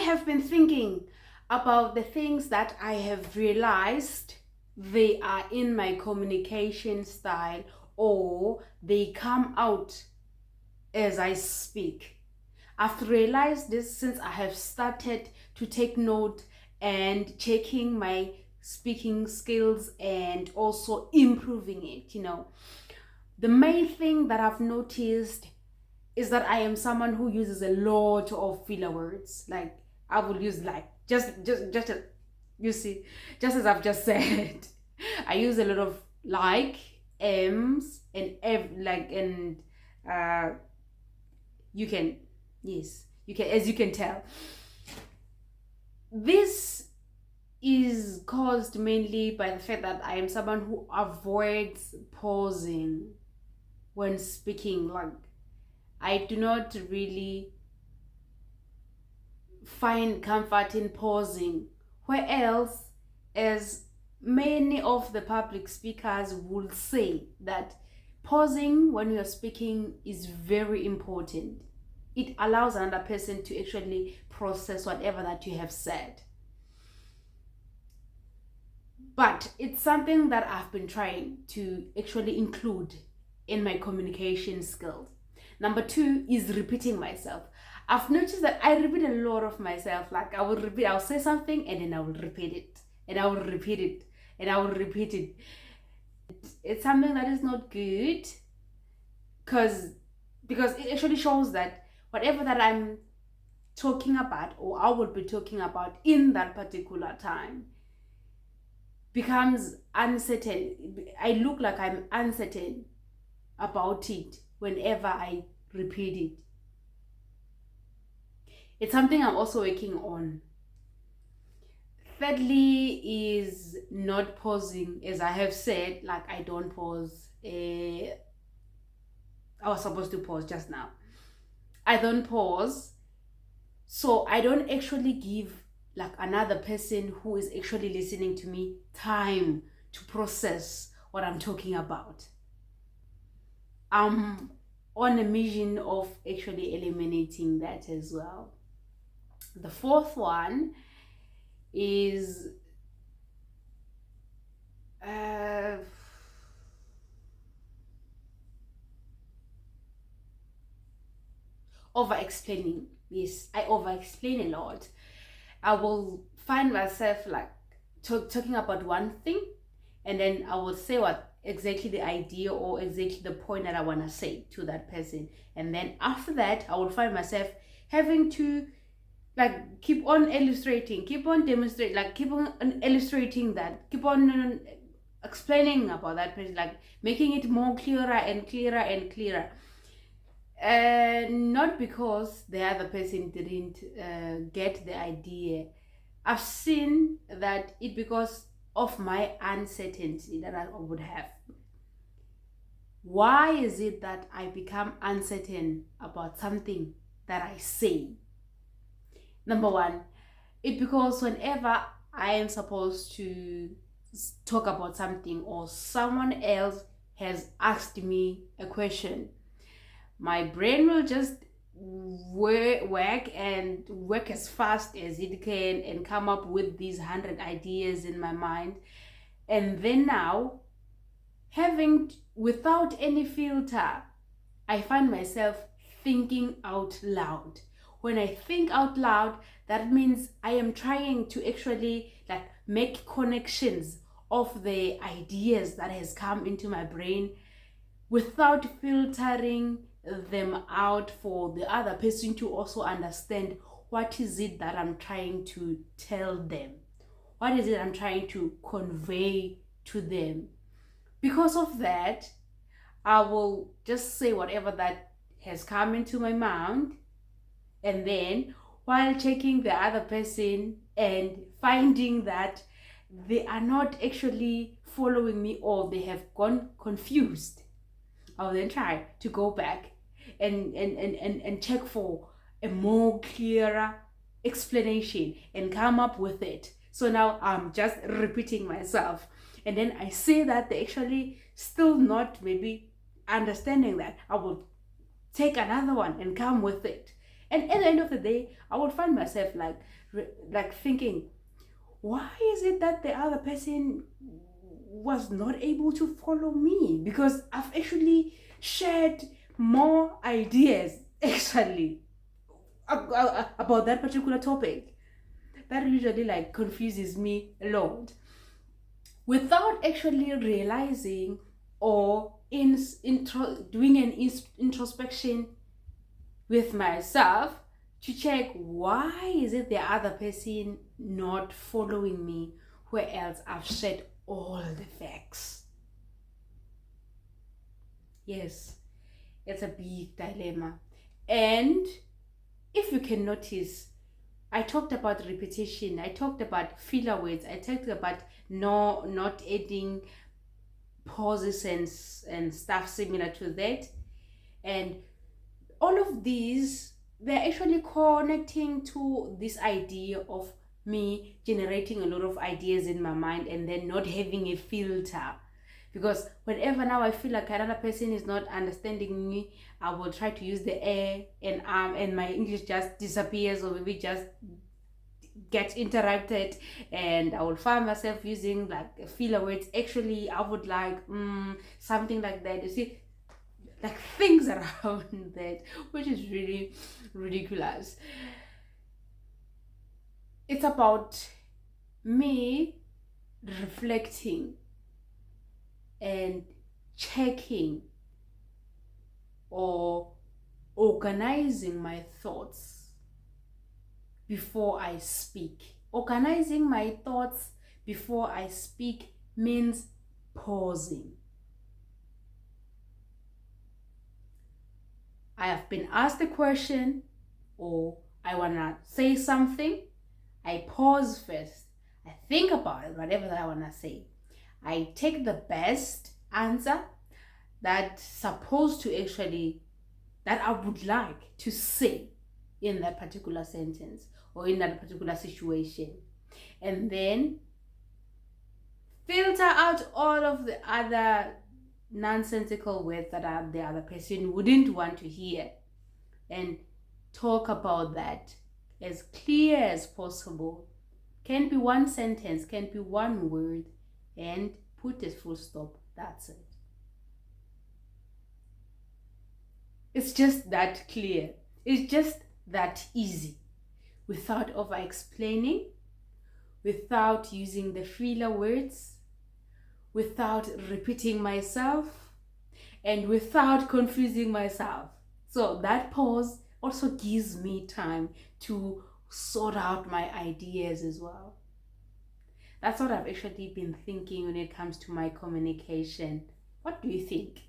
have been thinking about the things that I have realized they are in my communication style, or they come out as I speak. I've realized this since I have started to take note and checking my speaking skills and also improving it. The main thing that I've noticed is that I am someone who uses a lot of filler words. Like, I will use like just you see, just as I've just said. I use a lot of like, m's, and uh you can, yes, you can, as you can tell. This is caused mainly by the fact that I am someone who avoids pausing when speaking. Like, I do not really find comfort in pausing. Where else, as many of the public speakers will say, that pausing when you're speaking is very important. It allows another person to actually process whatever that you have said. But it's something that I've been trying to actually include in my communication skills. Number two is repeating myself. I've noticed that I repeat a lot of myself. Like, I'll say something and then I will repeat it, and I will repeat it, and I will repeat it. It's something that is not good, because it actually shows that whatever that I'm talking about, or I will be talking about in that particular time, becomes uncertain. I look like I'm uncertain about it whenever I repeat it. It's something I'm also working on. Thirdly is not pausing. As I have said, like, I don't pause. I was supposed to pause just now. I don't pause. So I don't actually give like another person who is actually listening to me time to process what I'm talking about. I'm on a mission of actually eliminating that as well. The fourth one is over explaining. Yes, I over explain a lot. I will find myself like talking about one thing, and then I will say what exactly the idea or exactly the point that I want to say to that person. And then after that, I will find myself having to like keep on illustrating, keep on demonstrating, like keep on illustrating that, keep on explaining about that person, like making it more clearer and clearer and clearer. Not because the other person didn't get the idea. I've seen that it because of my uncertainty that I would have. Why is it that I become uncertain about something that I say? Number one, it because whenever I am supposed to talk about something, or someone else has asked me a question, my brain will just work as fast as it can and come up with these 100 ideas in my mind. And then now, without any filter, I find myself thinking out loud. When I think out loud, that means I am trying to actually like make connections of the ideas that has come into my brain without filtering them out for the other person to also understand what is it that I'm trying to tell them. What is it I'm trying to convey to them? Because of that, I will just say whatever that has come into my mind, and then while checking the other person and finding that they are not actually following me, or they have gone confused, I'll then try to go back and check for a more clearer explanation and come up with it. So now I'm just repeating myself, and then I say that they actually still not maybe understanding that. I will take another one and come with it. And at the end of the day, I would find myself like thinking, why is it that the other person was not able to follow me? Because I've actually shared more ideas actually about that particular topic. That usually like confuses me a lot. Without actually realizing or doing an introspection with myself to check why is it the other person not following me, where else I've shared all the facts. Yes, it's a big dilemma. And if you can notice, I talked about repetition, I talked about filler words, I talked about not adding pauses and stuff similar to that. And all of these, they're actually connecting to this idea of me generating a lot of ideas in my mind and then not having a filter. Because whenever now I feel like another person is not understanding me, I will try to use the and my English just disappears, or maybe just get interrupted, and I will find myself using like filler words. Actually, I would like something like that. You see, like things around that, which is really ridiculous. It's about me reflecting and checking or organizing my thoughts before I speak. Organizing my thoughts before I speak means pausing. I have been asked a question, or I want to say something. I pause first. I think about it, whatever that I want to say. I take the best answer that's supposed to actually, that I would like to say in that particular sentence or in that particular situation. And then filter out all of the other nonsensical words that the other person wouldn't want to hear, and talk about that as clear as possible. Can be one sentence, can be one word, and put a full stop. That's it. It's just that clear. It's just that easy, without over explaining, without using the filler words, without repeating myself, and without confusing myself. So that pause also gives me time to sort out my ideas as well. That's what I've actually been thinking when it comes to my communication. What do you think?